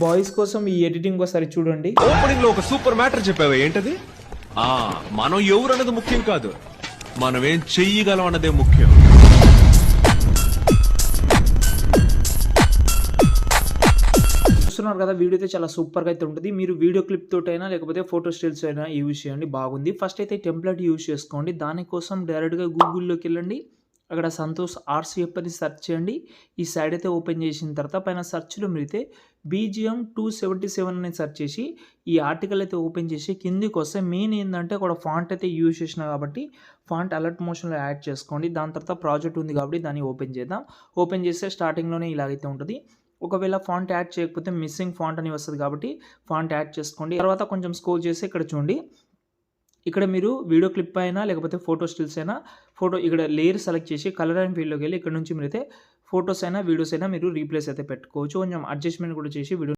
Boys కోసం ఈ editing ఒకసారి చూడండి. ఓపెనింగ్ లో ఒక సూపర్ మ్యాటర్ చెప్పావా, ఏంటది? మనం ఎవరు అన్నది ముఖ్యం కాదు, మనం ఏం చెయ్యగలం అన్నదే ముఖ్యం. చూస్తున్నారు కదా, వీడియో అయితే చాలా సూపర్గా అయితే ఉంటుంది. మీరు వీడియో క్లిప్ తోటైనా లేకపోతే ఫోటో స్టిల్స్ అయినా యూజ్ చేయండి, బాగుంది. ఫస్ట్ అయితే టెంప్లెట్ యూజ్ చేసుకోండి. దానికోసం డైరెక్ట్గా గూగుల్లోకి వెళ్ళండి. అక్కడ సంతోష్ ఆర్సిఎఫ్ అని సెర్చ్ చేయండి. ఈ సైడ్ అయితే ఓపెన్ చేసిన తర్వాత పైన సెర్చ్లో మీరైతే BGM 277 అని సెర్చ్ చేసి ఈ ఆర్టికల్ అయితే ఓపెన్ చేసి కిందికి వస్తే మెయిన్ ఏంటంటే అక్కడ ఫాంట్ అయితే యూజ్ చేసిన కాబట్టి ఫాంట్ అలర్ట్ మోషన్లో యాడ్ చేసుకోండి. దాని తర్వాత ప్రాజెక్ట్ ఉంది కాబట్టి దాన్ని ఓపెన్ చేద్దాం. ఓపెన్ చేస్తే స్టార్టింగ్లోనే ఇలాగైతే ఉంటుంది. ఒకవేళ ఫాంట్ యాడ్ చేయకపోతే మిస్సింగ్ ఫాంట్ అని వస్తుంది కాబట్టి ఫాంట్ యాడ్ చేసుకోండి. తర్వాత కొంచెం స్క్రోల్ చేసి ఇక్కడ చూడండి, ఇక్కడ మీరు వీడియో క్లిప్ అయినా లేకపోతే ఫోటో స్టిల్స్ అయినా ఇక్కడ లేయర్ సెలెక్ట్ చేసి కలర్ అండ్ ఫీల్డ్లోకి వెళ్ళి ఇక్కడ నుంచి మీరైతే ఫోటోస్ అయినా వీడియోస్ అయినా మీరు రీప్లేస్ అయితే పెట్టుకోవచ్చు. కొంచెం అడ్జస్ట్మెంట్ కూడా చేసి వీడియో